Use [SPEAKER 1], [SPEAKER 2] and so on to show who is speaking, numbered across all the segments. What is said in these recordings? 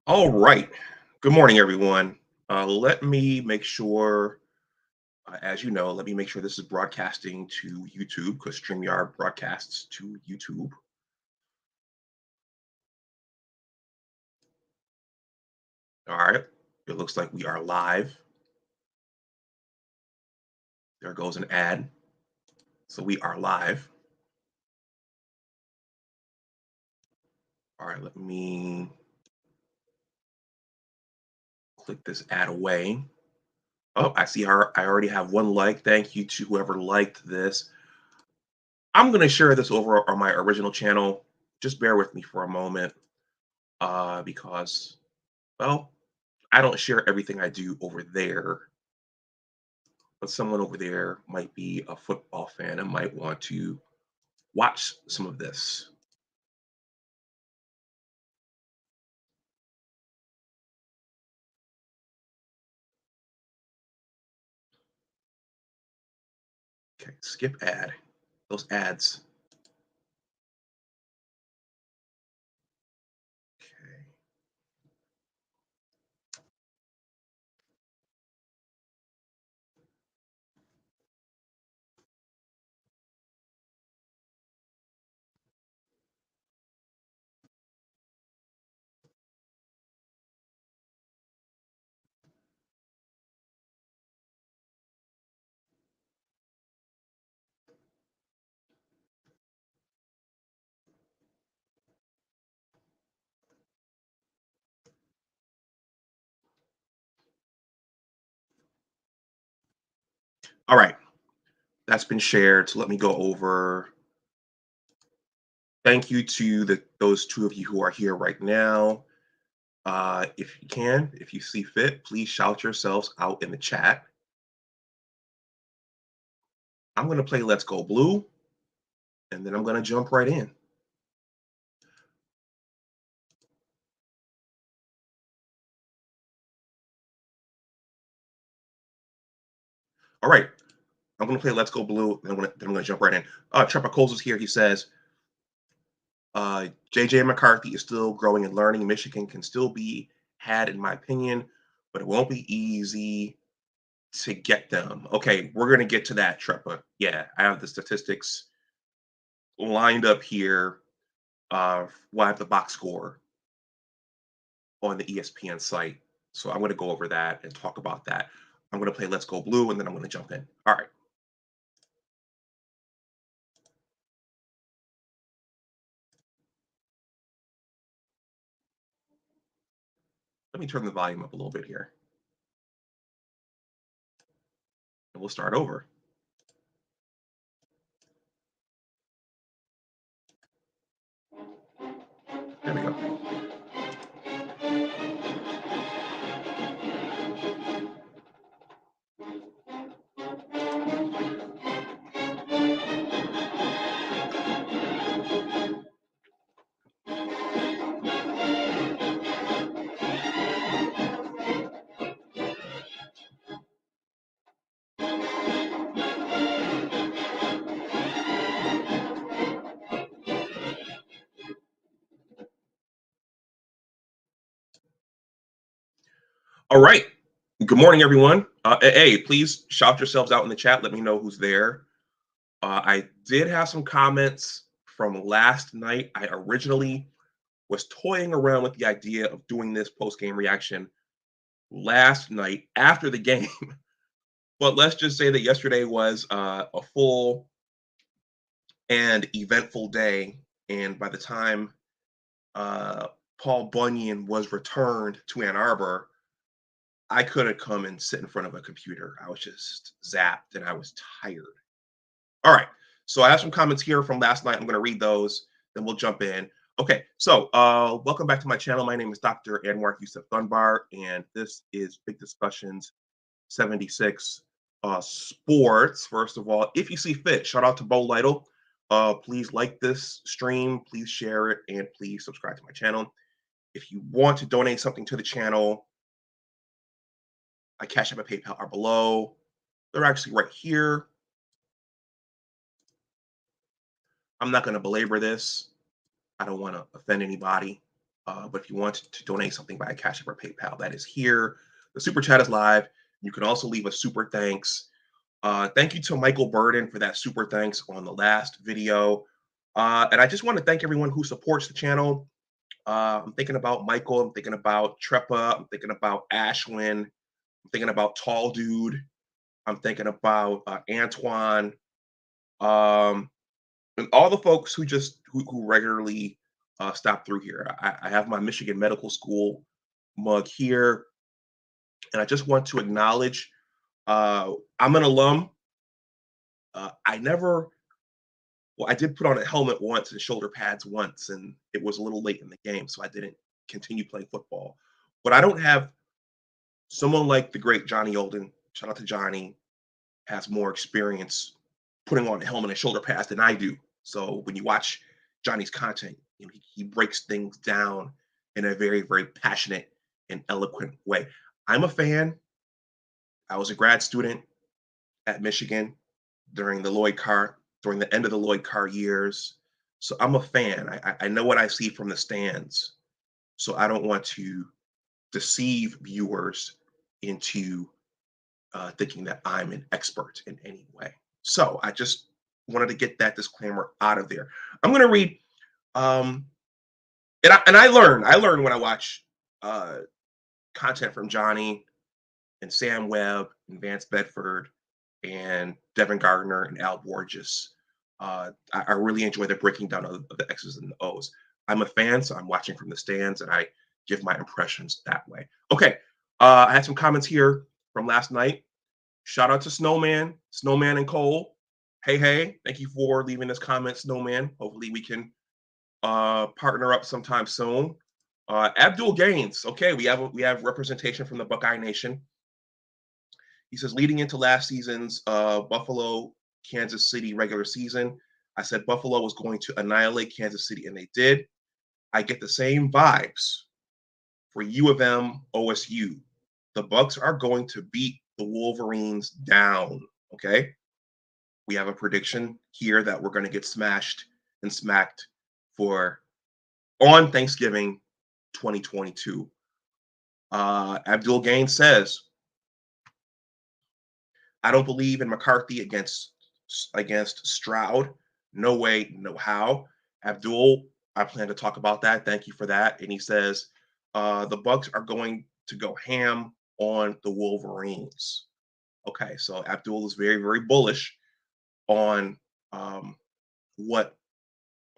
[SPEAKER 1] All right. Good morning, everyone. Let me make sure, as you know, let me make sure this is broadcasting to YouTube because StreamYard broadcasts to YouTube. All right. It looks like we are live. There goes an ad. So we are live. All right. Let me click this ad away. Oh, I see I already have one like. Thank you to whoever liked this. I'm going to share this over on my original channel. Just bear with me for a moment because, well, I don't share everything I do over there, but someone over there might be a football fan and might want to watch some of this. Okay, skip ad. Those ads. Okay. All right, that's been shared. So let me go over. Thank you to those two of you who are here right now. If you can, if you see fit, please shout yourselves out in the chat. I'm going to play Let's Go Blue, and then I'm going to jump right in. All right, I'm going to play Let's Go Blue, and then I'm going to jump right in. Trepacoles is here. He says, JJ McCarthy is still growing and learning. Michigan can still be had, in my opinion, but it won't be easy to get them. Okay, we're going to get to that, Trepa. Yeah, I have the statistics lined up here. We'll have the box score on the ESPN site. So I'm going to go over that and talk about that. I'm going to play Let's Go Blue, and then I'm going to jump in. All right. Let me turn the volume up a little bit here, and we'll start over. There we go. All right. Good morning, everyone. Hey, please shout yourselves out in the chat. Let me know who's there. I did have some comments from last night. I originally was toying around with the idea of doing this post game reaction last night after the game. But let's just say that yesterday was a full and eventful day. And by the time Paul Bunyan was returned to Ann Arbor, I couldn't come and sit in front of a computer. I was just zapped and I was tired. All right. So I have some comments here from last night. I'm going to read those, then we'll jump in. Okay. So welcome back to my channel. My name is Dr. Anwar Yusuf Dunbar, and this is Big Discussions 76 Sports. First of all, if you see fit, shout out to Bo Lytle. Please like this stream, please share it, and please subscribe to my channel. If you want to donate something to the channel, my Cash App and PayPal are below. They're actually right here. I'm not going to belabor this. I don't want to offend anybody. But if you want to donate something via Cash App or PayPal, that is here. The super chat is live. You can also leave a super thanks. Thank you to Michael Burden for that super thanks on the last video. And I just want to thank everyone who supports the channel. I'm thinking about Michael. I'm thinking about Trepa. I'm thinking about Ashwin. I'm thinking about Tall Dude. I'm thinking about Antoine. Um, and all the folks who regularly stop through here. I have my Michigan Medical School mug here, and I just want to acknowledge I'm an alum. I never, well, I did put on a helmet once and shoulder pads once, and it was a little late in the game, so I didn't continue playing football. But I don't have someone like the great Johnny Olden. Shout out to Johnny, has more experience putting on a helmet and shoulder pads than I do. So when you watch Johnny's content, he breaks things down in a very, very passionate and eloquent way. I'm a fan. I was a grad student at Michigan during the end of the Lloyd Carr years. So I'm a fan. I know what I see from the stands. So I don't want to deceive viewers into thinking that I'm an expert in any way. So I just wanted to get that disclaimer out of there. I'm going to read, and I learn when I watch uh, content from Johnny and Sam Webb and Vance Bedford and Devin Gardner and Al Borges. I really enjoy the breaking down of the X's and the O's. I'm a fan, so I'm watching from the stands and I give my impressions that way. Okay, I had some comments here from last night. Shout out to Snowman and Cole. Hey, thank you for leaving this comment, Snowman. Hopefully we can partner up sometime soon. Abdul Gaines. Okay, we have representation from the Buckeye Nation. He says, leading into last season's Buffalo Kansas City regular season, I said Buffalo was going to annihilate Kansas City, and they did. I get the same vibes for U of M OSU. The Bucks are going to beat the Wolverines down. Okay. We have a prediction here that we're going to get smashed and smacked for on Thanksgiving 2022. Abdul Gaines says, I don't believe in McCarthy against Stroud. No way, no how. Abdul, I plan to talk about that. Thank you for that. And he says the Bucks are going to go ham on the Wolverines. Okay, so Abdul is very, very bullish on what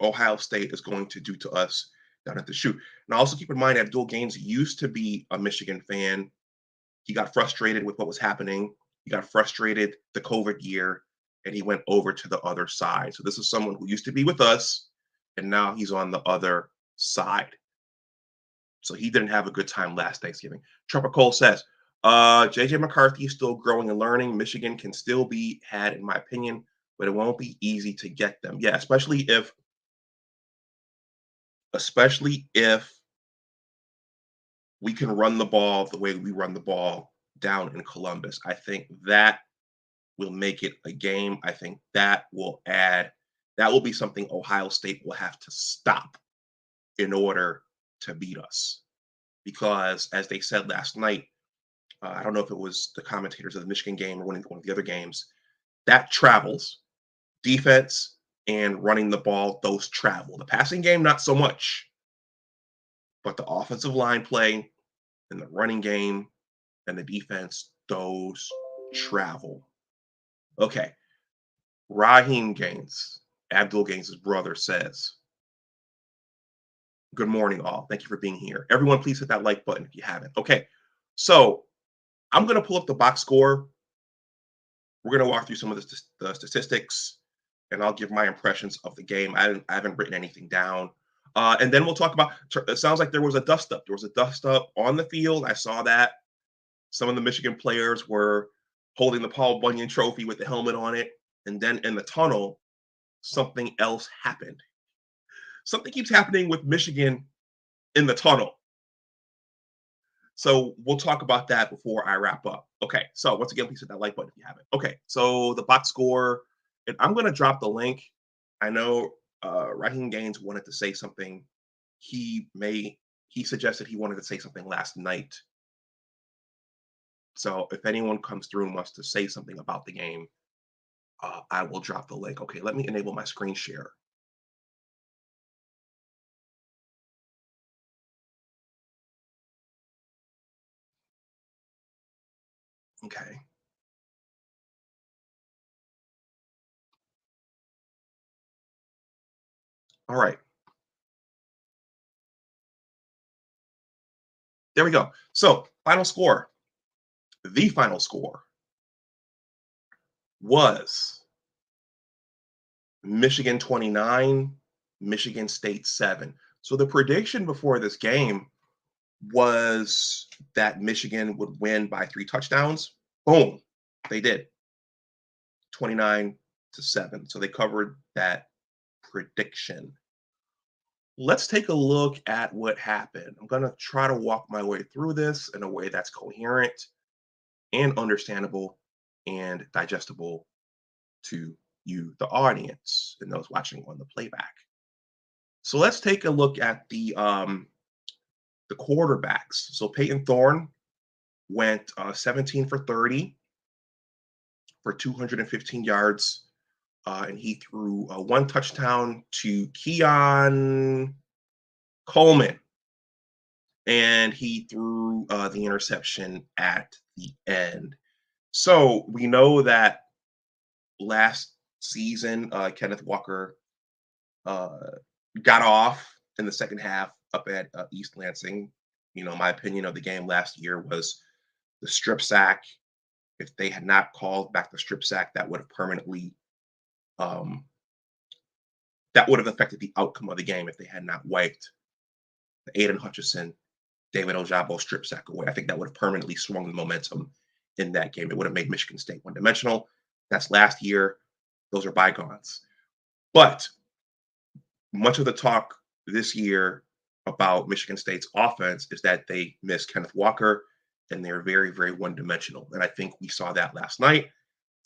[SPEAKER 1] Ohio State is going to do to us down at the shoot. Now, also keep in mind, Abdul Gaines used to be a Michigan fan. He got frustrated with what was happening. He got frustrated the COVID year, and he went over to the other side. So this is someone who used to be with us, and now he's on the other side. So he didn't have a good time last Thanksgiving. Trevor Cole says, JJ McCarthy is still growing and learning. Michigan can still be had, in my opinion, but it won't be easy to get them. Yeah, especially if we can run the ball the way we run the ball down in Columbus. I think that will make it a game. I think that will be something Ohio State will have to stop in order to beat us. Because as they said last night, I don't know if it was the commentators of the Michigan game or one of the other games, that travels. Defense and running the ball, those travel. The passing game, not so much. But the offensive line play and the running game and the defense, those travel. Okay. Raheem Gaines, Abdul Gaines' brother, says, good morning, all. Thank you for being here. Everyone, please hit that like button if you haven't. Okay. So I'm going to pull up the box score. We're going to walk through some of the statistics, and I'll give my impressions of the game. I haven't written anything down. And then we'll talk about, it sounds like there was a dust up. There was a dust up on the field. I saw that. Some of the Michigan players were holding the Paul Bunyan trophy with the helmet on it. And then in the tunnel, something else happened. Something keeps happening with Michigan in the tunnel. So we'll talk about that before I wrap up. Okay, so once again, please hit that like button if you haven't. Okay, so the box score, and I'm going to drop the link. I know Raheem Gaines wanted to say something. He may he suggested he wanted to say something last night. So if anyone comes through and wants to say something about the game, I will drop the link. Okay, let me enable my screen share. Okay. All right. There we go. So final score. The final score was Michigan 29, Michigan State 7. So the prediction before this game was that Michigan would win by 3 touchdowns. Boom, they did. 29-7. So they covered that prediction. Let's take a look at what happened. I'm going to try to walk my way through this in a way that's coherent and understandable and digestible to you, the audience, and those watching on the playback. So let's take a look at the quarterbacks. So Peyton Thorne went 17 for 30 for 215 yards, and he threw 1 touchdown to Keon Coleman, and he threw the interception at the end. So we know that last season, Kenneth Walker got off in the second half up at East Lansing. My opinion of the game last year was the strip sack. If they had not called back the strip sack, that would have permanently um, that would have affected the outcome of the game if they had not wiped the Aiden Hutchinson, David Ojabo strip sack away. I think that would have permanently swung the momentum in that game. It would have made Michigan State one-dimensional. That's last year. Those are bygones. But much of the talk this year about Michigan State's offense is that they miss Kenneth Walker and they're very, very one-dimensional. And I think we saw that last night.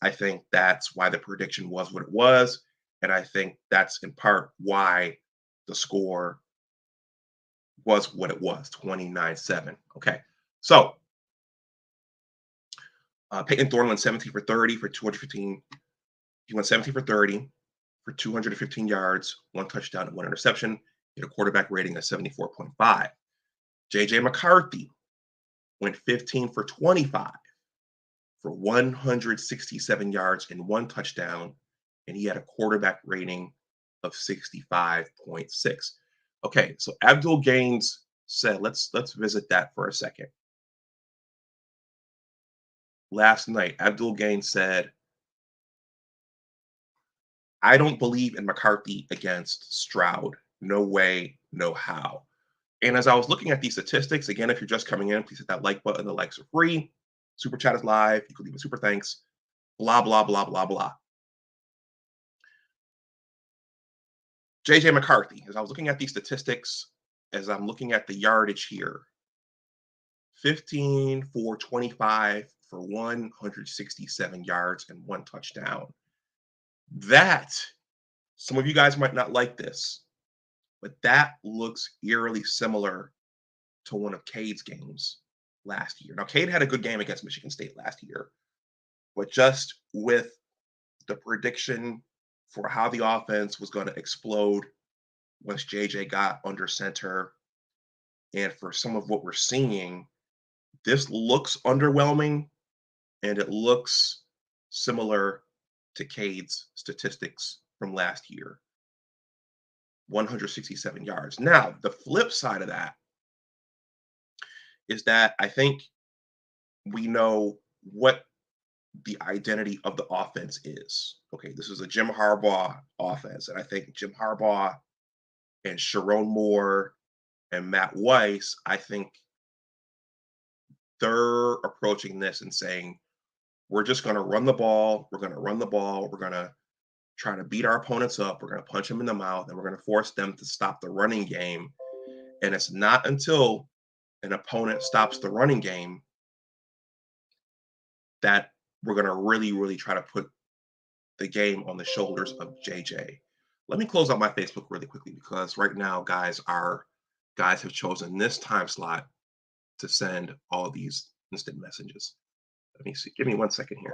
[SPEAKER 1] I think that's why the prediction was what it was. And I think that's in part why the score was what it was, 29-7. Okay. So Peyton Thorne went 17 for 30 for 215. He went 17 for 30 for 215 yards, 1 touchdown and 1 interception. He had a quarterback rating of 74.5. JJ McCarthy went 15 for 25 for 167 yards and 1 touchdown, and he had a quarterback rating of 65.6. Okay, so Abdul Gaines said, let's visit that for a second. Last night, Abdul Gaines said, I don't believe in McCarthy against Stroud. No way, no how. And as I was looking at these statistics, again, if you're just coming in, please hit that like button. The likes are free. Super chat is live. You can leave a super thanks. Blah, blah, blah, blah, blah. JJ McCarthy, as I was looking at these statistics, as I'm looking at the yardage here, 15 for 25 for 167 yards and 1 touchdown. That, some of you guys might not like this, but that looks eerily similar to one of Cade's games last year. Now, Cade had a good game against Michigan State last year, but just with the prediction for how the offense was going to explode once JJ got under center, and for some of what we're seeing, this looks underwhelming and it looks similar to Cade's statistics from last year. 167 yards. Now, the flip side of that is that I think we know what the identity of the offense is. Okay, this is a Jim Harbaugh offense, and I think Jim Harbaugh and Sharon Moore and Matt Weiss, I think they're approaching this and saying, we're just going to run the ball. We're going to run the ball. We're going to try to beat our opponents up. We're going to punch them in the mouth, and we're going to force them to stop the running game. And it's not until an opponent stops the running game that we're going to really, really try to put the game on the shoulders of JJ. Let me close out my Facebook really quickly because right now, guys, our guys have chosen this time slot to send all these instant messages. Let me see. Give me 1 second here.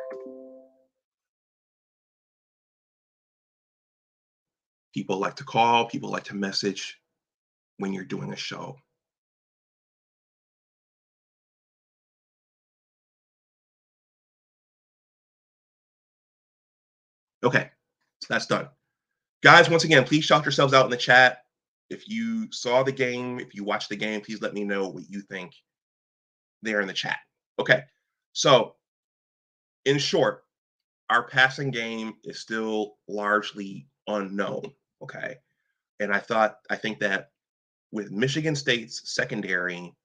[SPEAKER 1] People like to call, people like to message when you're doing a show. Okay, so that's done. Guys, once again, please shout yourselves out in the chat. If you saw the game, if you watched the game, please let me know what you think there in the chat. Okay, so in short, our passing game is still largely unknown. Okay, and I think that with Michigan State's secondary,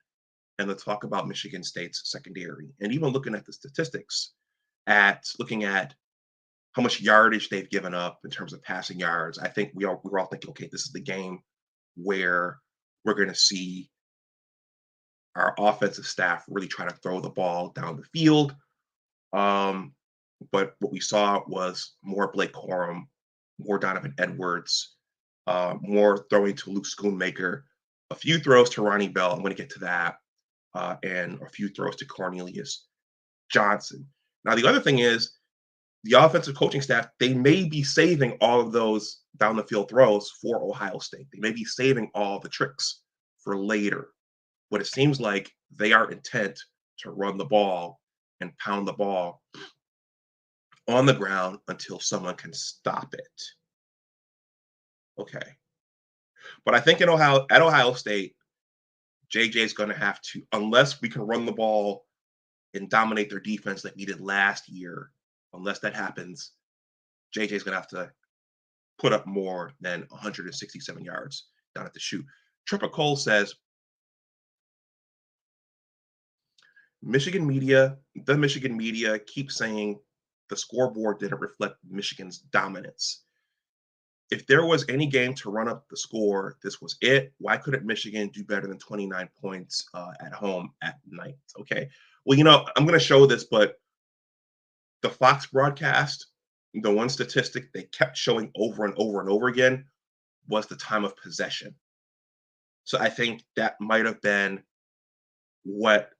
[SPEAKER 1] and let's talk about Michigan State's secondary, and even looking at the statistics, at looking at how much yardage they've given up in terms of passing yards, I think we're all thinking, okay, this is the game where we're going to see our offensive staff really try to throw the ball down the field. Um, but what we saw was more Blake Corum, more Donovan Edwards, more throwing to Luke Schoonmaker, a few throws to Ronnie Bell. I'm going to get to that, and a few throws to Cornelius Johnson. Now, the other thing is the offensive coaching staff, they may be saving all of those down the field throws for Ohio State. They may be saving all the tricks for later. But it seems like they are intent to run the ball and pound the ball on the ground until someone can stop it. Okay. But I think at Ohio State, JJ is going to have to, unless we can run the ball and dominate their defense like we did last year, unless that happens, JJ is going to have to put up more than 167 yards down at the shoot. Tripper Cole says, the Michigan media keeps saying the scoreboard didn't reflect Michigan's dominance. If there was any game to run up the score, this was it. Why couldn't Michigan do better than 29 points at home at night? Okay. Well, I'm going to show this, but the Fox broadcast, the one statistic they kept showing over and over and over again was the time of possession. So I think that might have been what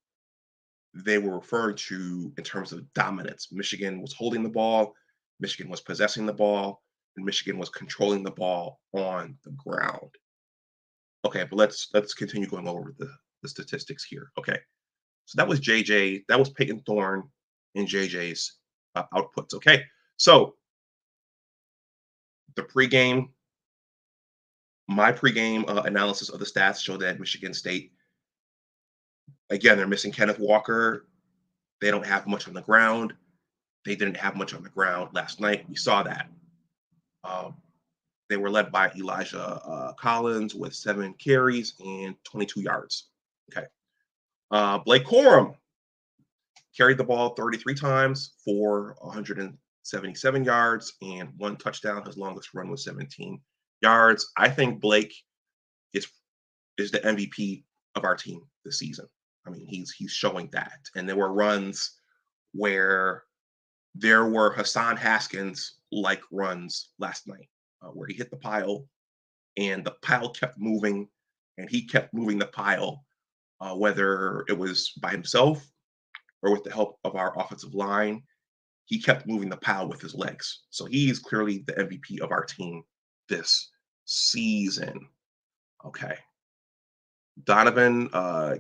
[SPEAKER 1] they were referring to in terms of dominance. Michigan was holding the ball, Michigan was possessing the ball, and Michigan was controlling the ball on the ground. Okay, but let's continue going over the statistics here. Okay, so that was JJ, that was Peyton Thorne and JJ's outputs. Okay, so the pregame, my pregame analysis of the stats showed that Michigan State, again, they're missing Kenneth Walker. They don't have much on the ground. They didn't have much on the ground last night. We saw that. They were led by Elijah Collins with 7 carries and 22 yards. Okay. Blake Corum carried the ball 33 times for 177 yards and 1 touchdown. His longest run was 17 yards. I think Blake is the MVP of our team this season. I mean, he's showing that. And there were runs where there were Hassan Haskins like runs last night, where he hit the pile and the pile kept moving and he kept moving the pile, whether it was by himself or with the help of our offensive line. He kept moving the pile with his legs. So he's clearly the MVP of our team this season. Okay. Donovan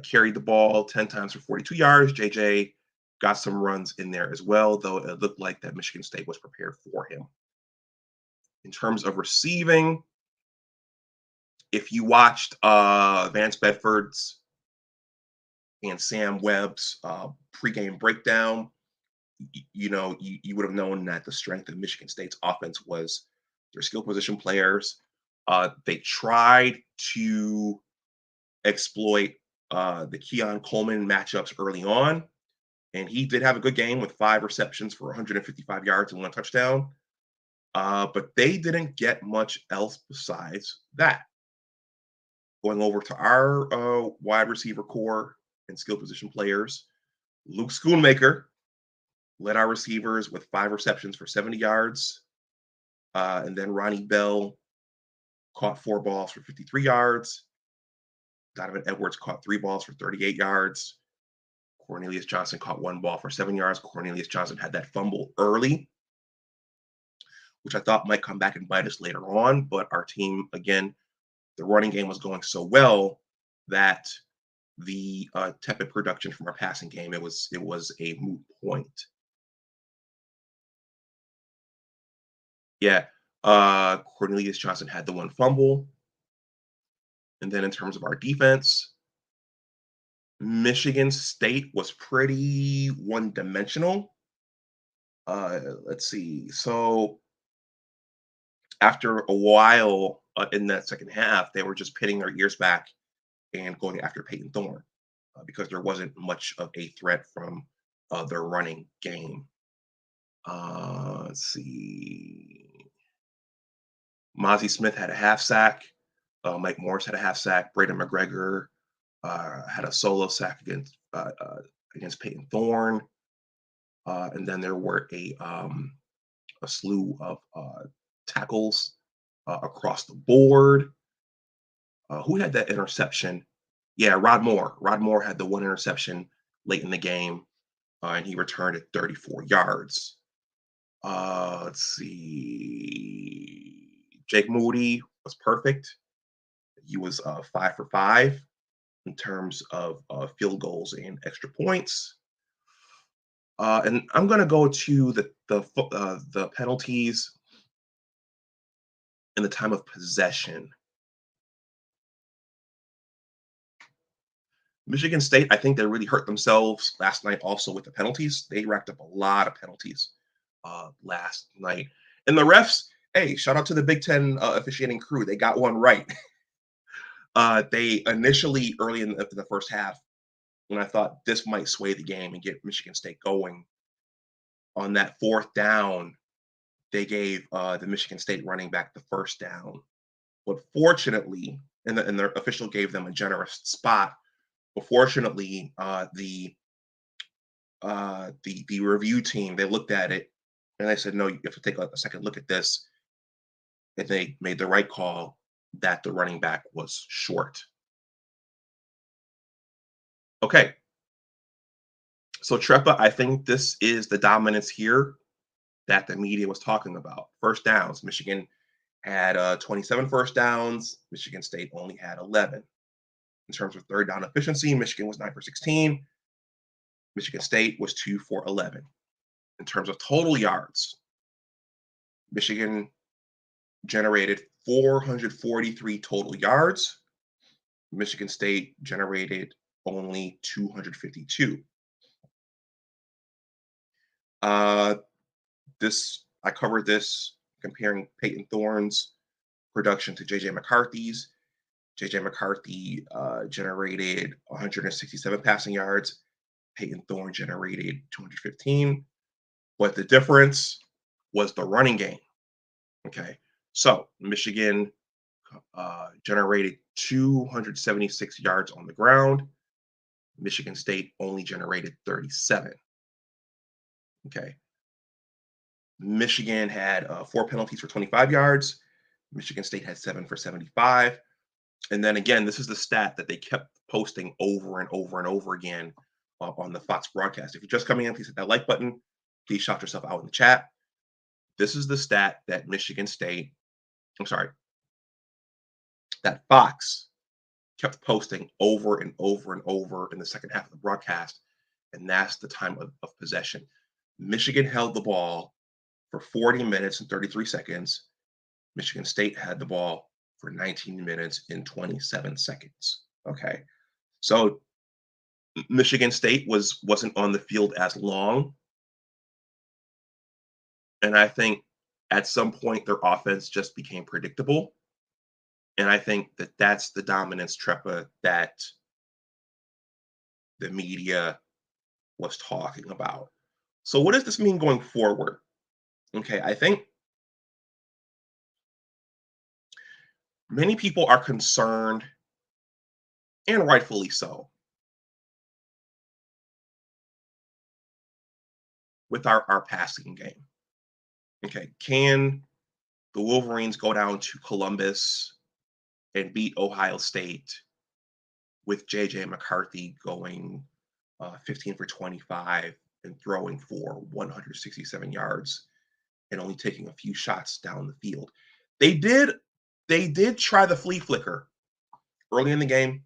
[SPEAKER 1] carried the ball 10 times for 42 yards. JJ got some runs in there as well, though it looked like that Michigan State was prepared for him. In terms of receiving, if you watched Vance Bedford's and Sam Webb's pregame breakdown, you would have known that the strength of Michigan State's offense was their skill position players. They tried to exploit the Keon Coleman matchups early on, and he did have a good game with 5 receptions for 155 yards and 1 touchdown. But they didn't get much else besides that. Going over to our wide receiver core and skill position players, Luke Schoonmaker led our receivers with 5 receptions for 70 yards. And then Ronnie Bell caught 4 balls for 53 yards. Donovan Edwards caught 3 balls for 38 yards. Cornelius Johnson caught 1 ball for 7 yards. Cornelius Johnson had that fumble early, which I thought might come back and bite us later on. But our team, again, the running game was going so well that the tepid production from our passing game, it was a moot point. Yeah, Cornelius Johnson had the 1 fumble, and then in terms of our defense, Michigan State was pretty one-dimensional. Let's see. So after a while in that second half, they were just pitting their ears back and going after Peyton Thorne because there wasn't much of a threat from their running game. Let's see. Mozzie Smith had a half sack. Mike Morris had a half sack. Braden McGregor had a solo sack against Peyton Thorne. And then there were a slew of tackles across the board. Who had that interception? Yeah, Rod Moore. Rod Moore had the 1 interception late in the game, and he returned it 34 yards. Let's see. Jake Moody was perfect. He was 5 for 5 in terms of field goals and extra points. And I'm going to go to the penalties and the time of possession. Michigan State, I think they really hurt themselves last night also with the penalties. They racked up a lot of penalties last night. And the refs, hey, shout out to the Big Ten officiating crew. They got one right. They initially, early in the first half, when I thought this might sway the game and get Michigan State going, on that 4th down, they gave the Michigan State running back the first down. But fortunately, and the official gave them a generous spot. But fortunately, the review team, they looked at it and they said, no, you have to take a second look at this. And they made the right call that the running back was short. Okay. So Trepa, I think this is the dominance here that the media was talking about. First downs. Michigan had 27 first downs. Michigan State only had 11. In terms of third down efficiency, Michigan was 9 for 16. Michigan State was 2 for 11. In terms of total yards, Michigan generated 443 total yards. Michigan State generated only 252. I covered this comparing Peyton Thorne's production to JJ McCarthy's. JJ McCarthy generated 167 passing yards. Peyton Thorne generated 215. But the difference was the running game. Okay. So Michigan generated 276 yards on the ground. Michigan State only generated 37. Okay. Michigan had 4 penalties for 25 yards. Michigan State had 7 for 75. And then again, this is the stat that they kept posting over and over and over again on the Fox broadcast. If you're just coming in, please hit that like button. Please shout yourself out in the chat. This is the stat that that Fox kept posting over and over and over in the second half of the broadcast. And that's the time of possession. Michigan held the ball for 40 minutes and 33 seconds. Michigan State had the ball for 19 minutes and 27 seconds. Okay. So Michigan State wasn't on the field as long. And I think at some point their offense just became predictable. And I think that that's the dominance, Trepa, that the media was talking about. So what does this mean going forward? Okay, I think many people are concerned, and rightfully so, with our passing game. Okay, can the Wolverines go down to Columbus and beat Ohio State with JJ McCarthy going 15 for 25 and throwing for 167 yards and only taking a few shots down the field. They did try the flea flicker early in the game.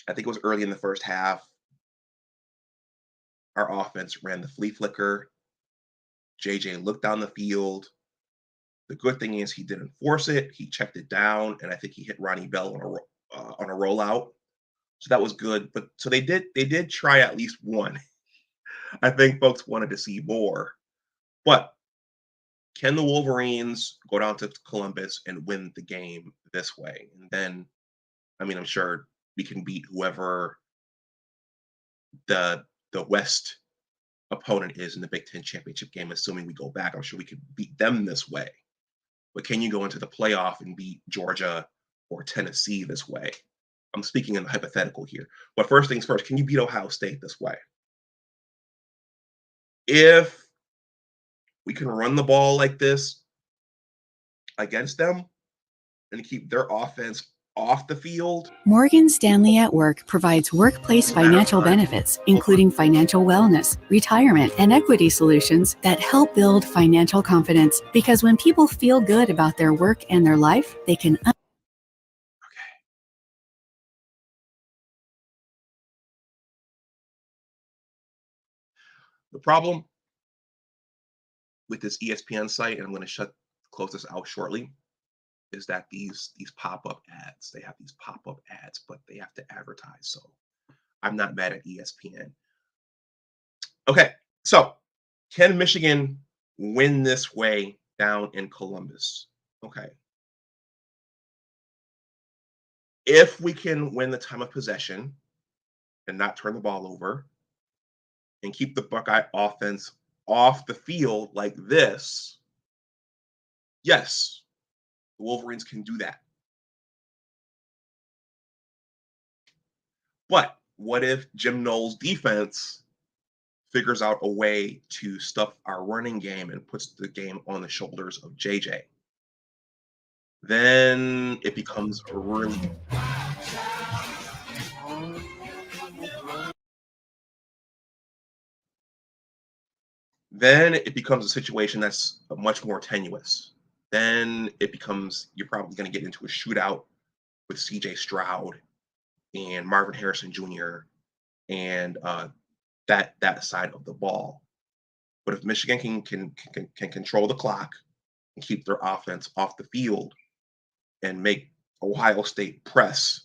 [SPEAKER 1] I think it was early in the first half. Our offense ran the flea flicker. JJ looked down the field. The good thing is he didn't force it. He checked it down, and I think he hit Ronnie Bell on a rollout. So that was good. But so they did try at least one. I think folks wanted to see more. But can the Wolverines go down to Columbus and win the game this way? And then, I mean, I'm sure we can beat whoever the West opponent is in the Big Ten championship game, assuming we go back. I'm sure we could beat them this way. But can you go into the playoff and beat Georgia or Tennessee this way? I'm speaking in the hypothetical here. But first things first, can you beat Ohio State this way? If we can run the ball like this against them and keep their offense off the field.
[SPEAKER 2] Morgan Stanley at Work provides workplace financial benefits, including financial wellness, retirement, and equity solutions that help build financial confidence. Because when people feel good about their work and their life, they can.
[SPEAKER 1] The problem with this ESPN site, and I'm going to close this out shortly, is that these pop-up ads, they have these pop-up ads, but they have to advertise. So I'm not mad at ESPN. Okay, so can Michigan win this way down in Columbus? Okay. If we can win the time of possession and not turn the ball over and keep the Buckeye offense off the field like this, yes, the Wolverines can do that. But what if Jim Knowles' defense figures out a way to stuff our running game and puts the game on the shoulders of JJ? Then it becomes a really then it becomes a situation that's much more tenuous. Then it becomes you're probably going to get into a shootout with CJ Stroud and Marvin Harrison Jr. and that side of the ball. But if Michigan can control the clock and keep their offense off the field and make Ohio State press,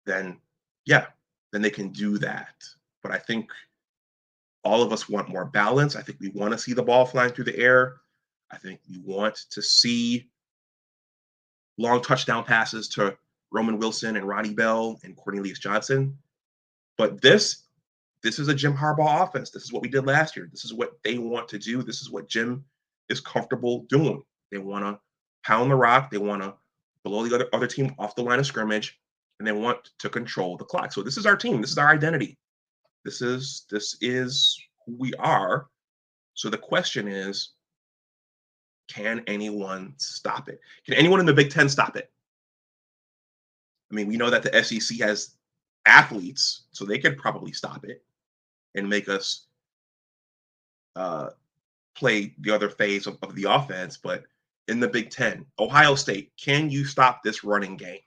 [SPEAKER 1] then yeah, then they can do that. But I think all of us want more balance. I think we want to see the ball flying through the air. I think we want to see long touchdown passes to Roman Wilson and Ronnie Bell and Cornelius Johnson. But this is a Jim Harbaugh offense. This is what we did last year. This is what they want to do. This is what Jim is comfortable doing. They want to pound the rock. They want to blow the other team off the line of scrimmage, and they want to control the clock. So this is our team. This is our identity. This is who we are. So the question is, can anyone stop it? Can anyone in the Big Ten stop it? I mean, we know that the SEC has athletes, so they could probably stop it and make us play the other phase of the offense. But in the Big Ten, Ohio State, can you stop this running game?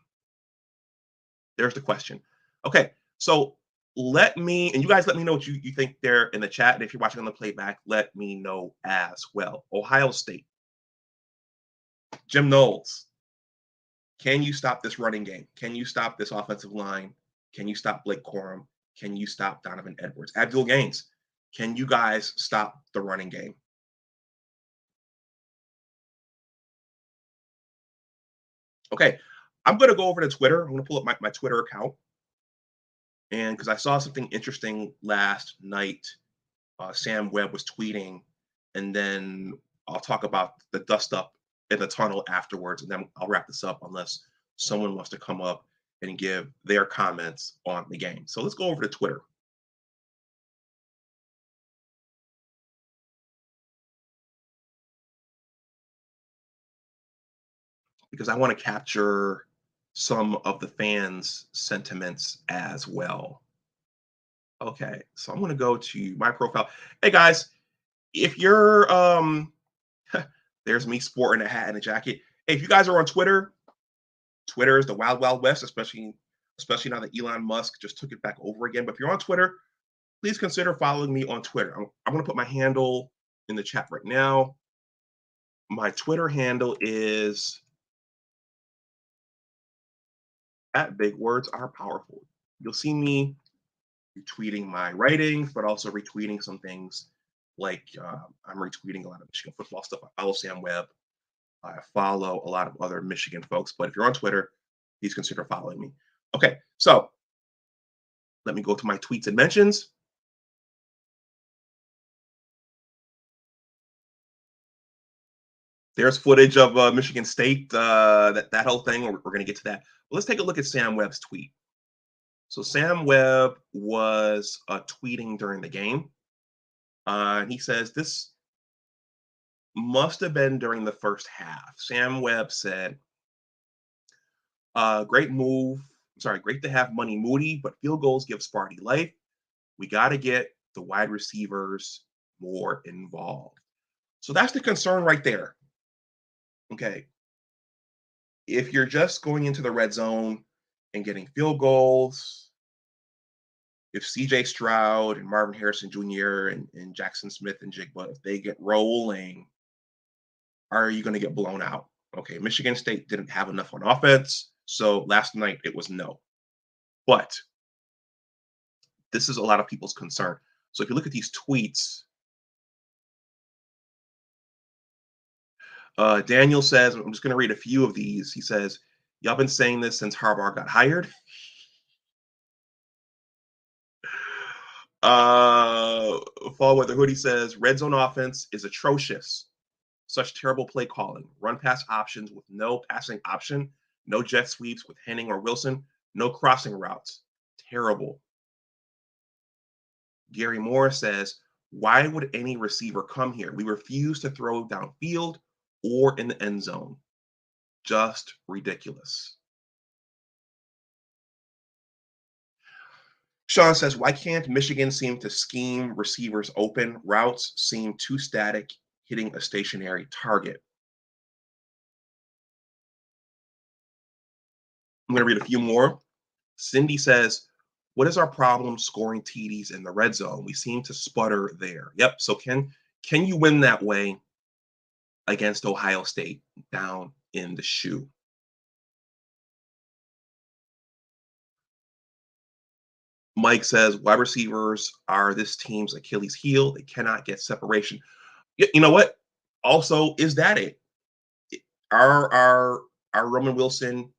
[SPEAKER 1] There's the question. Okay, so let me, and you guys let me know what you think there in the chat. And if you're watching on the playback, let me know as well. Ohio State, Jim Knowles, can you stop this running game? Can you stop this offensive line? Can you stop Blake Corum? Can you stop Donovan Edwards? Abdul Gaines, can you guys stop the running game? Okay, I'm going to go over to Twitter. I'm going to pull up my Twitter account. And because I saw something interesting last night, Sam Webb was tweeting, and then I'll talk about the dust up in the tunnel afterwards, and then I'll wrap this up unless someone wants to come up and give their comments on the game. So let's go over to Twitter. Because I want to capture some of the fans' sentiments as well. Okay, so I'm going to go to my profile. Hey guys, if you're there's me sporting a hat and a jacket. Hey, if you guys are on Twitter, Twitter is the wild wild west, especially now that Elon Musk just took it back over again. But if you're on Twitter, please consider following me on Twitter. I'm going to put my handle in the chat right now. My Twitter handle is at Big Words Are Powerful. You'll see me retweeting my writings, but also retweeting some things like I'm retweeting a lot of Michigan football stuff. I follow Sam Webb. I follow a lot of other Michigan folks. But if you're on Twitter, please consider following me. Okay, so let me go to my tweets and mentions. There's footage of Michigan State, that whole thing. We're going to get to that. But let's take a look at Sam Webb's tweet. So Sam Webb was tweeting during the game. And he says this must have been during the first half. Sam Webb said, great move. Sorry, great to have Money Moody, but field goals give Sparty life. We got to get the wide receivers more involved. So that's the concern right there. Okay. If you're just going into the red zone and getting field goals, if CJ Stroud and Marvin Harrison Jr. and Jackson Smith and Jigba, if they get rolling, are you going to get blown out? Okay, Michigan State didn't have enough on offense. So last night it was no. But this is a lot of people's concern. So if you look at these tweets, Daniel says, I'm just going to read a few of these. He says, y'all been saying this since Harbaugh got hired. Fall Weather Hoodie says, red zone offense is atrocious. Such terrible play calling. Run pass options with no passing option. No jet sweeps with Henning or Wilson. No crossing routes. Terrible. Gary Moore says, why would any receiver come here? We refuse to throw downfield or in the end zone. Just ridiculous. Sean says, why can't Michigan seem to scheme receivers open? Routes seem too static, hitting a stationary target. I'm going to read a few more. Cindy says, what is our problem scoring TDs in the red zone? We seem to sputter there. Yep. So can you win that way against Ohio State down in the shoe? Mike says wide receivers are this team's Achilles heel. They cannot get separation. You know what? Also, is that it? Are Roman Wilson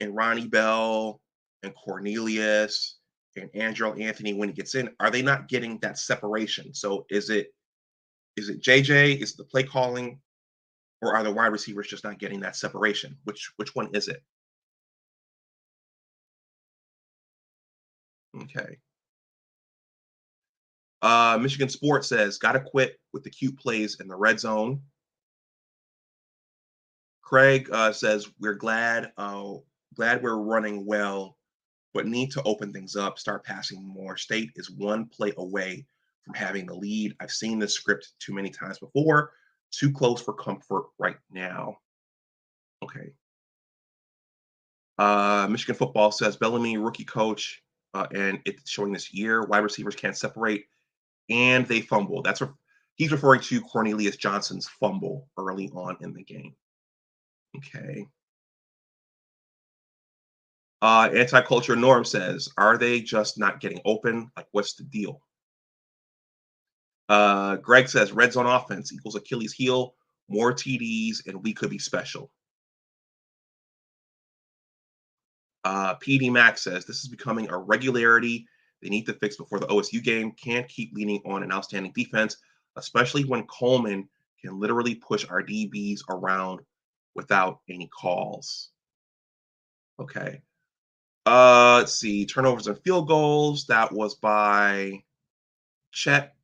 [SPEAKER 1] and Ronnie Bell and Cornelius and Andrew Anthony when he gets in, are they not getting that separation? So is it JJ? Is it the play calling, or are the wide receivers just not getting that separation? Which one is it? Okay. Michigan Sports says, gotta quit with the cute plays in the red zone. Craig says, we're glad we're running well, but need to open things up, start passing more. State is one play away from having the lead. I've seen this script too many times before. Too close for comfort right now. Okay. Michigan football says Bellamy, rookie coach, and it's showing this year. Wide receivers can't separate, and they fumble. That's what he's referring to Cornelius Johnson's fumble early on in the game. Okay. Anti-culture norm says, are they just not getting open? Like, what's the deal? Greg says, red zone offense equals Achilles heel, more TDs, and we could be special. PD Max says, this is becoming a regularity they need to fix before the OSU game. Can't keep leaning on an outstanding defense, especially when Coleman can literally push our DBs around without any calls. Okay. Let's see. Turnovers and field goals. That was by Chet.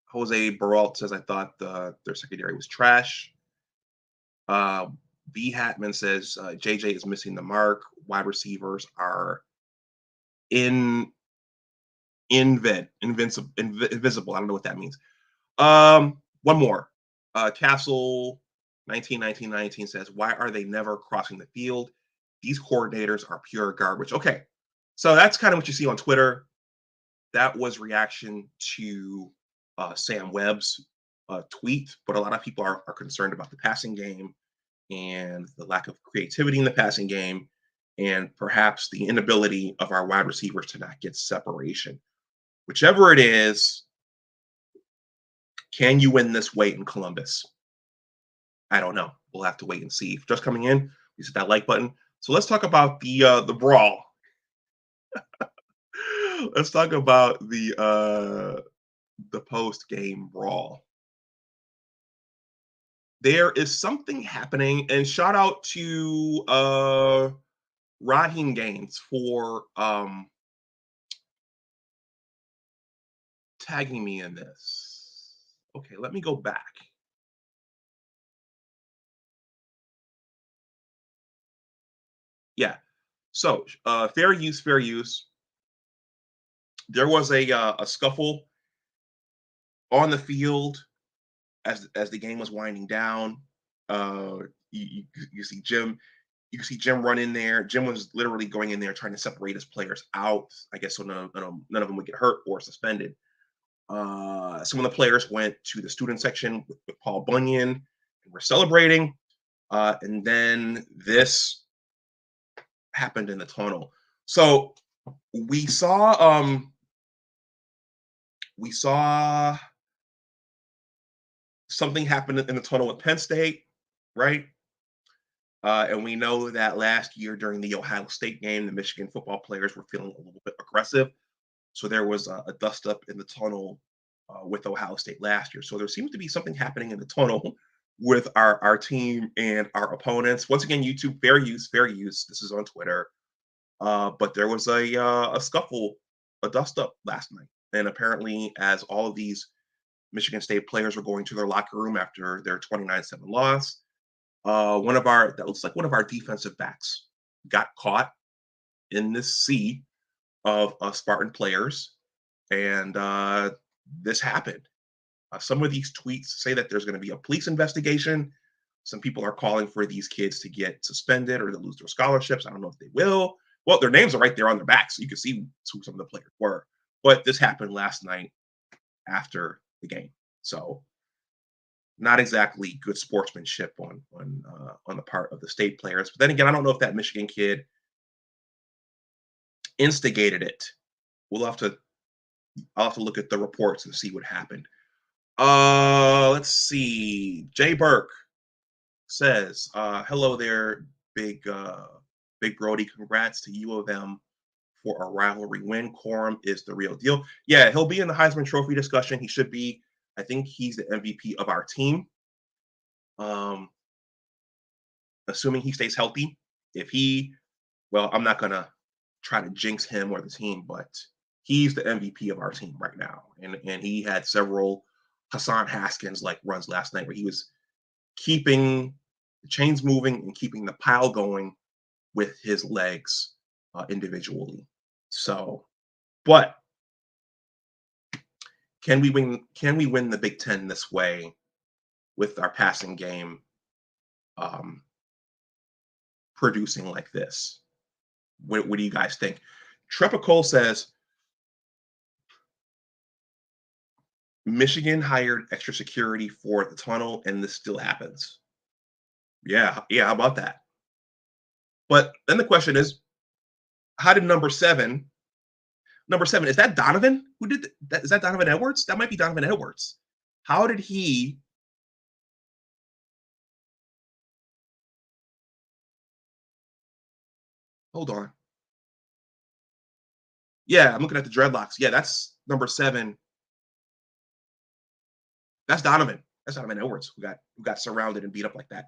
[SPEAKER 1] Jose Baralt says, I thought their secondary was trash. Uh, B. Hatman says JJ is missing the mark. Wide receivers are in invisible. I don't know what that means. One more. Castle 1919 says, why are they never crossing the field? These coordinators are pure garbage. Okay. So that's kind of what you see on Twitter. That was reaction to Sam Webb's tweet, but a lot of people are concerned about the passing game and the lack of creativity in the passing game, and perhaps the inability of our wide receivers to not get separation. Whichever it is, can you win this way in Columbus? I don't know. We'll have to wait and see. If just coming in, please hit that like button. So let's talk about the brawl. Let's talk about the post game brawl. There is something happening, and shout out to Raheem Gaines for tagging me in this. Okay, let me go back. Yeah. So fair use, fair use. There was a scuffle on the field as the game was winding down. Uh, you see Jim. You can see Jim run in there. Jim was literally going in there trying to separate his players out. I guess so none of them would get hurt or suspended. Some of the players went to the student section with Paul Bunyan and were celebrating. And then this happened in the tunnel. So we saw something happen in the tunnel at Penn State, right? And we know that last year during the Ohio State game, the Michigan football players were feeling a little bit aggressive. So there was a dust up in the tunnel with Ohio State last year. So there seems to be something happening in the tunnel with our team and our opponents. Once again, YouTube, fair use, fair use. This is on Twitter. But there was a scuffle, a dust up last night. And apparently, as all of these Michigan State players were going to their locker room after their 29-7 loss, that looks like one of our defensive backs got caught in this sea of Spartan players, and this happened. Some of these tweets say that there's going to be a police investigation. Some people are calling for these kids to get suspended or to lose their scholarships. I don't know if they will. Well, their names are right there on their backs, so you can see who some of the players were. But this happened last night after the game, so not exactly good sportsmanship on the part of the state players. But then again, I don't know if that Michigan kid instigated it. We'll have to I'll have to look at the reports and see what happened. Let's see. Jay Burke says, "Hello there, Big Brody. Congrats to U of M for a rivalry win. Corum is the real deal. Yeah, he'll be in the Heisman Trophy discussion. He should be. I think he's the MVP of our team. Um, assuming he stays healthy. If he, well, I'm not gonna try to jinx him or the team, but he's the MVP of our team right now. And he had several Hassan Haskins like runs last night where he was keeping the chains moving and keeping the pile going with his legs individually. So, but can we win? Can we win the Big Ten this way with our passing game um, producing like this? What do you guys think? Trepical says Michigan hired extra security for the tunnel, and this still happens. Yeah, yeah. How about that? But then the question is, how did number seven? Number seven, is that Donovan? Who did that? Is that Donovan Edwards? That might be Donovan Edwards. How did he? Hold on. Yeah, I'm looking at the dreadlocks. Yeah, that's number seven. That's Donovan. That's Donovan Edwards who got surrounded and beat up like that.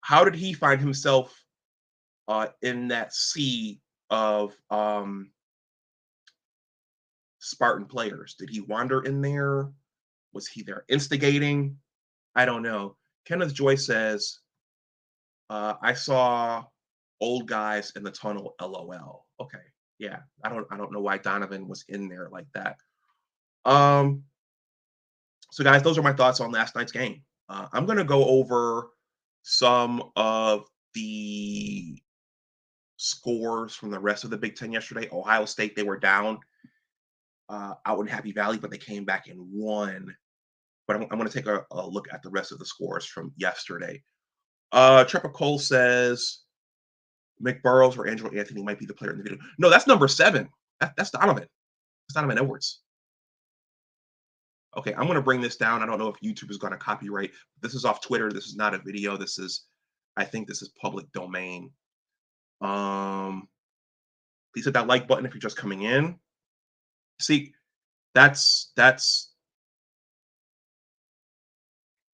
[SPEAKER 1] How did he find himself in that sea of Spartan players? Did he wander in there? Was he there instigating? I don't know. Kenneth Joy says I saw old guys in the tunnel. LOL. Okay, yeah. I don't know why Donovan was in there like that. Um. So guys, those are my thoughts on last night's game. I'm gonna go over some of the scores from the rest of the Big Ten yesterday. Ohio State, they were down out in Happy Valley, but they came back and won. But I'm going to take a look at the rest of the scores from yesterday. Trevor Cole says McBurrows or Angelo Anthony might be the player in the video. No, that's number 7. That's Donovan. That's Donovan Edwards. Okay, I'm going to bring this down. I don't know if YouTube is going to copyright. This is off Twitter. This is not a video. I think this is public domain. Please hit that like button if you're just coming in. See, that's.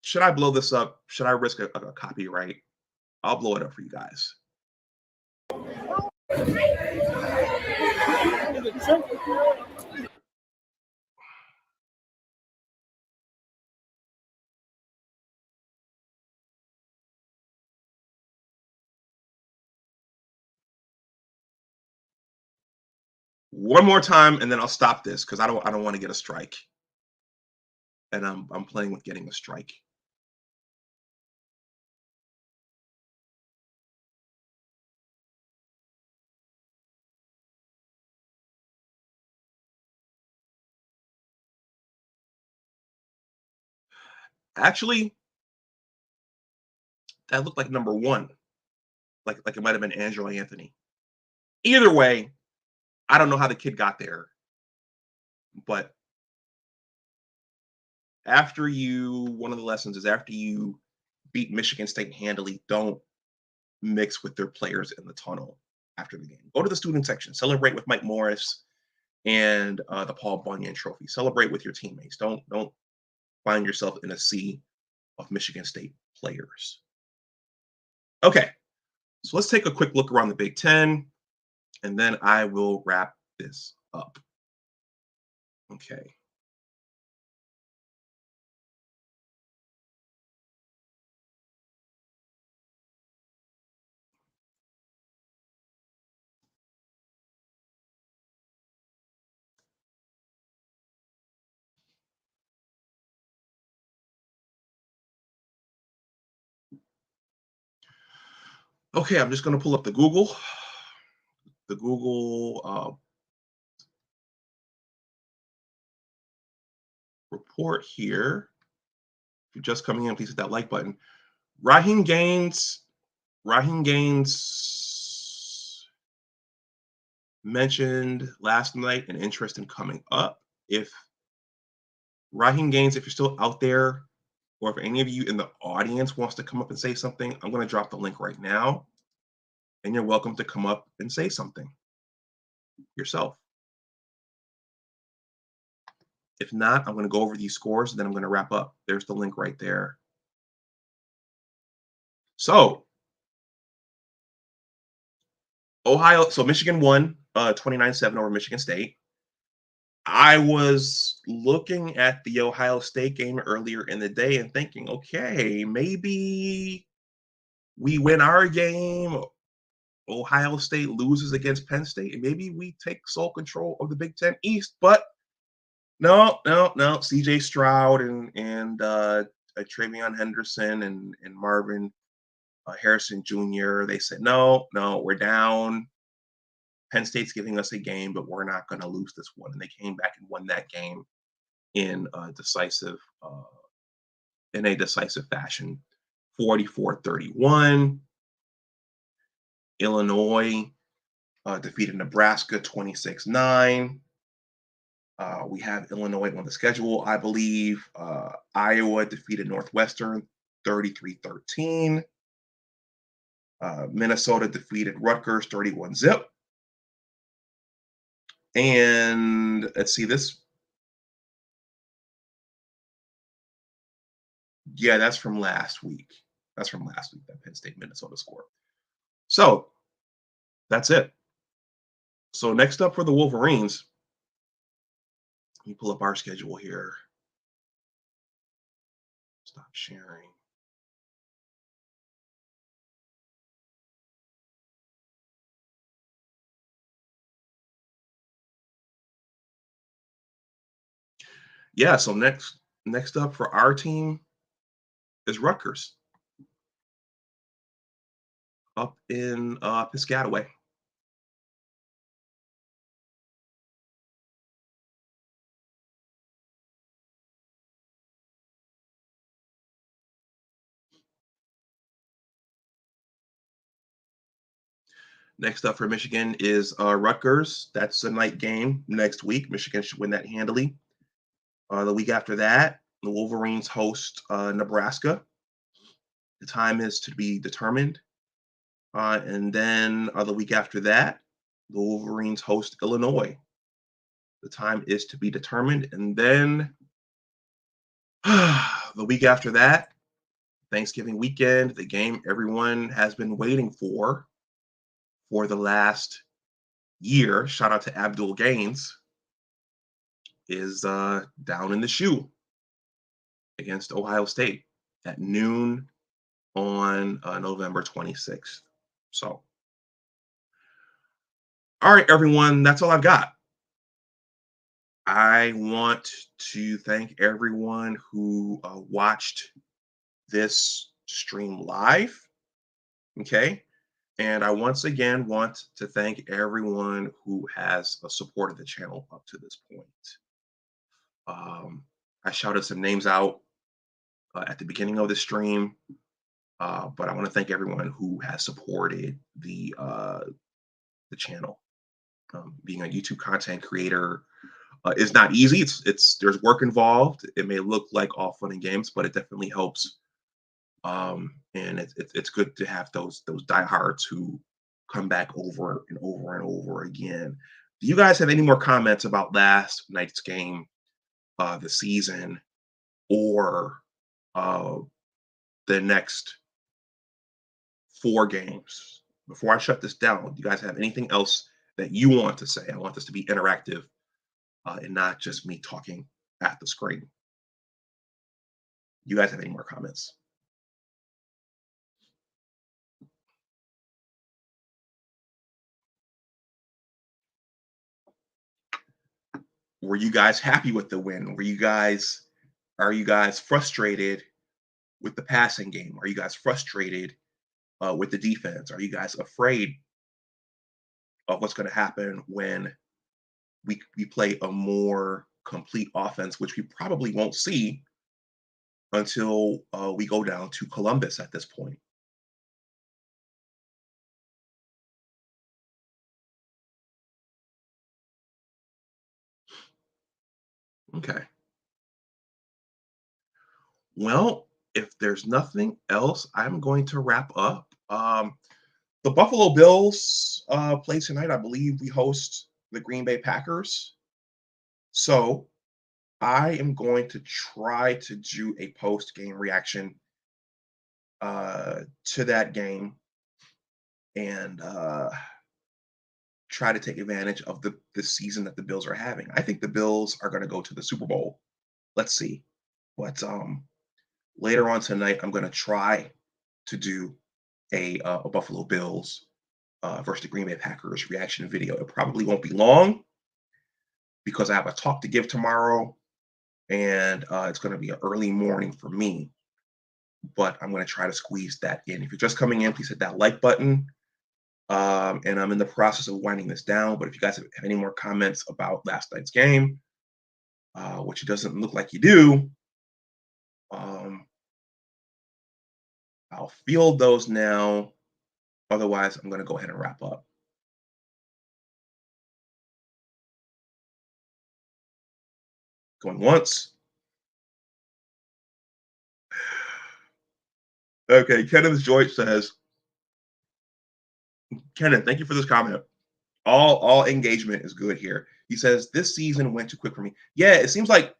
[SPEAKER 1] Should I blow this up? Should I risk a copyright? I'll blow it up for you guys. One more time, and then I'll stop this because I don't want to get a strike. And I'm playing with getting a strike. Actually, that looked like number 1. Like it might have been Angelo Anthony. Either way, I don't know how the kid got there. But one of the lessons is after you beat Michigan State handily, don't mix with their players in the tunnel after the game. Go to the student section, celebrate with Mike Morris and the Paul Bunyan Trophy. Celebrate with your teammates. Don't find yourself in a sea of Michigan State players. Okay, so let's take a quick look around the Big Ten, and then I will wrap this up. Okay. Okay, I'm just going to pull up the Google report here. If you're just coming in, please hit that like button. Raheem Gaines mentioned last night an interest in coming up. If Raheem Gaines, if you're still out there, or if any of you in the audience wants to come up and say something, I'm going to drop the link right now, and you're welcome to come up and say something yourself. If not, I'm going to go over these scores, and then I'm going to wrap up. There's the link right there. So, Michigan won 29-7 over Michigan State. I was looking at the Ohio State game earlier in the day and thinking, okay, maybe we win our game. Ohio State loses against Penn State, and maybe we take sole control of the Big Ten East. But no. CJ Stroud and Travion Henderson and Marvin Harrison Jr. They said, no, we're down. Penn State's giving us a game, but we're not going to lose this one. And they came back and won that game in a decisive fashion, 44-31. Illinois defeated Nebraska 26-9. We have Illinois on the schedule, I believe. Iowa defeated Northwestern 33-13. Minnesota defeated Rutgers 31-0. And let's see this. Yeah, that's from last week. That Penn State Minnesota score. So that's it. So next up for the Wolverines, let me pull up our schedule here. Stop sharing. yeah, so next up for our team is Rutgers up in Piscataway. Next up for Michigan is Rutgers. That's a night game next week. Michigan should win that handily. The week after that, the Wolverines host Nebraska. The time is to be determined. And then the week after that, the Wolverines host Illinois. The time is to be determined. And then the week after that, Thanksgiving weekend, the game everyone has been waiting for the last year. Shout out to Abdul Gaines, is down in the shoe against Ohio State at noon on November 26th. So, all right, everyone, that's all I've got. I want to thank everyone who watched this stream live. Okay. And I once again want to thank everyone who has supported the channel up to this point. I shouted some names out at the beginning of the stream, but I want to thank everyone who has supported the channel. Being a YouTube content creator is not easy. There's work involved. It may look like all fun and games, but it definitely helps. And it's good to have those diehards who come back over and over and over again. Do you guys have any more comments about last night's game, the season, or uh, the next 4 games? Before I shut this down, do you guys have anything else that you want to say? I want this to be interactive and not just me talking at the screen. You guys have any more comments? Were you guys happy with the win? Are you guys frustrated with the passing game? Are you guys frustrated with the defense? Are you guys afraid of what's going to happen when we play a more complete offense, which we probably won't see until we go down to Columbus at this point? Okay. Well, if there's nothing else, I'm going to wrap up. The Buffalo Bills play tonight. I believe we host the Green Bay Packers. So I am going to try to do a post game reaction to that game and try to take advantage of the season that the Bills are having. I think the Bills are going to go to the Super Bowl. Let's see. But later on tonight, I'm going to try to do a Buffalo Bills versus the Green Bay Packers reaction video. It probably won't be long because I have a talk to give tomorrow, and it's going to be an early morning for me. But I'm going to try to squeeze that in. If you're just coming in, please hit that like button. And I'm in the process of winding this down. But if you guys have any more comments about last night's game, which it doesn't look like you do, I'll field those now. Otherwise, I'm going to go ahead and wrap up. Going once. Okay, Kenneth George says, Kenneth, thank you for this comment. All engagement is good here. He says, this season went too quick for me. Yeah, it seems like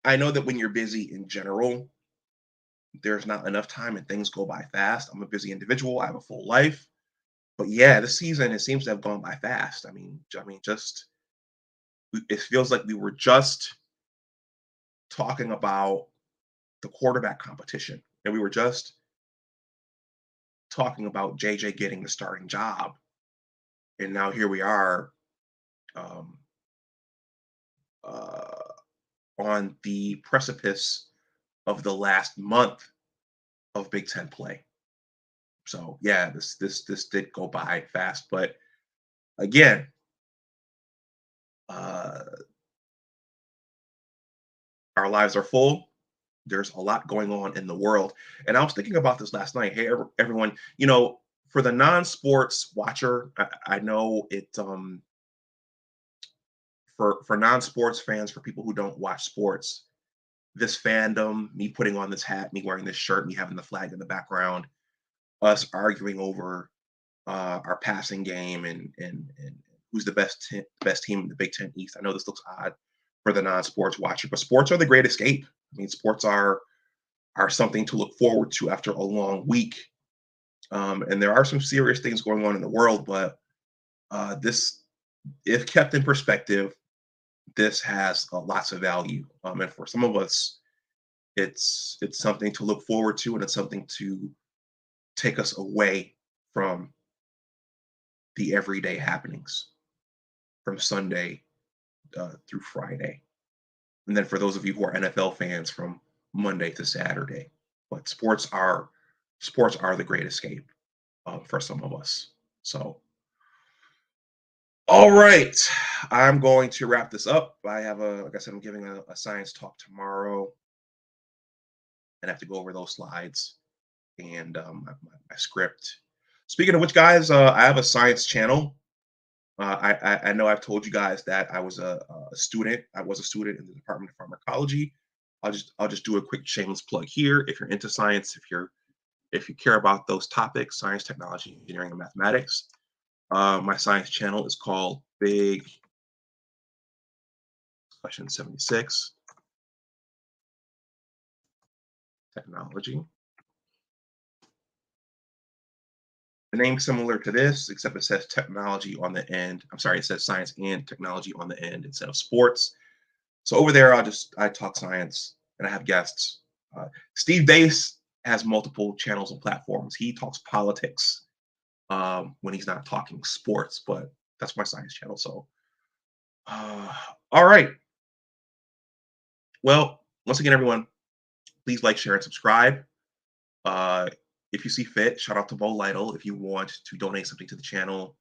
[SPEAKER 1] I know that when you're busy in general, there's not enough time and things go by fast. I'm a busy individual. I have a full life. But yeah, this season, it seems to have gone by fast. I mean, just it feels like we were just talking about the quarterback competition, and we were just talking about JJ getting the starting job, and now here we are, um, uh, on the precipice of the last month of Big Ten play. So yeah, this did go by fast, but again, uh, our lives are full. There's a lot going on in the world, and I was thinking about this last night. Hey, everyone, for the non-sports watcher, I know it. For non-sports fans, for people who don't watch sports, this fandom, me putting on this hat, me wearing this shirt, me having the flag in the background, us arguing over our passing game and who's the best team in the Big Ten East. I know this looks odd for the non-sports watcher, but sports are the great escape. I mean, sports are something to look forward to after a long week. And there are some serious things going on in the world, but this, if kept in perspective, this has lots of value. And for some of us, it's something to look forward to, and it's something to take us away from the everyday happenings from Sunday through Friday. And then for those of you who are NFL fans, from Monday to Saturday. But sports are the great escape for some of us. So, all right, I'm going to wrap this up. Like I said, I'm giving a science talk tomorrow, and I have to go over those slides and my script. Speaking of which, guys, I have a science channel. I know I've told you guys that I was a student. I was a student in the Department of Pharmacology. I'll just do a quick shameless plug here. If you're into science, if you care about those topics, science, technology, engineering, and mathematics, my science channel is called Big Question 76 Technology. The name similar to this, except it says technology on the end. I'm sorry, it says science and technology on the end instead of sports. So over there, I talk science and I have guests. Steve Bass has multiple channels and platforms. He talks politics when he's not talking sports, but that's my science channel. So, uh, all right. Well, once again, everyone, please like, share, and subscribe. Uh, if you see fit, shout out to Bo Lytle. If you want to donate something to the channel,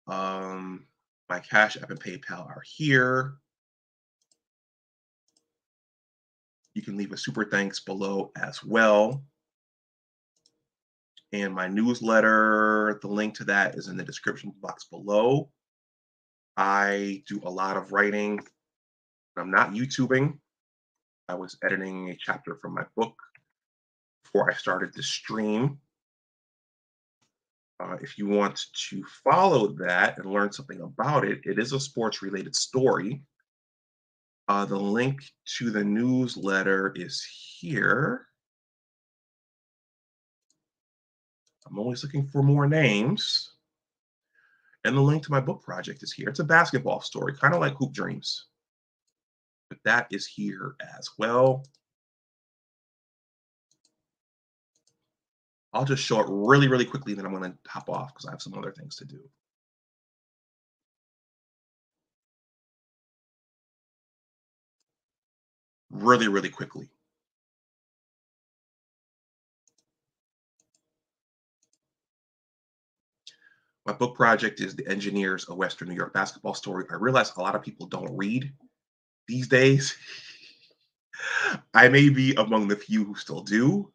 [SPEAKER 1] my Cash App and PayPal are here. You can leave a super thanks below as well. And my newsletter, the link to that is in the description box below. I do a lot of writing. I'm not YouTubing. I was editing a chapter from my book before I started this stream. If you want to follow that and learn something about it, it is a sports related story. The link to the newsletter is here. I'm always looking for more names. And the link to my book project is here. It's a basketball story, kind of like Hoop Dreams. But that is here as well. I'll just show it really, really quickly, then I'm going to hop off because I have some other things to do. Really, really quickly. My book project is The Engineers of Western New York Basketball Story. I realize a lot of people don't read these days. I may be among the few who still do,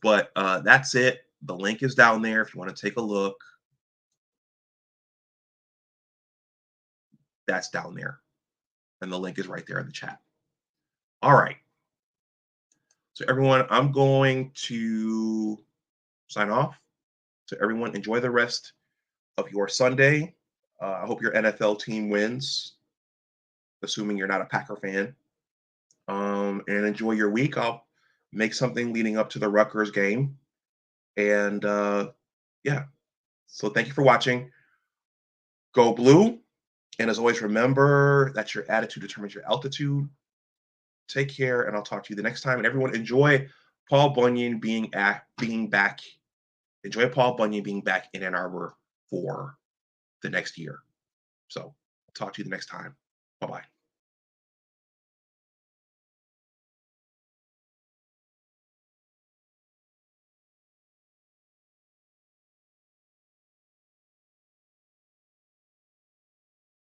[SPEAKER 1] but that's it. The link is down there if you want to take a look. That's down there. And the link is right there in the chat. All right. So everyone, I'm going to sign off. So everyone, enjoy the rest of your Sunday. I hope your NFL team wins, assuming you're not a Packer fan. And enjoy your week. I'll make something leading up to the Rutgers game. And yeah, so thank you for watching. Go Blue. And as always, remember that your attitude determines your altitude. Take care, and I'll talk to you the next time. And everyone, enjoy Paul Bunyan being back. Enjoy Paul Bunyan being back in Ann Arbor for the next year. So, I'll talk to you the next time. Bye-bye.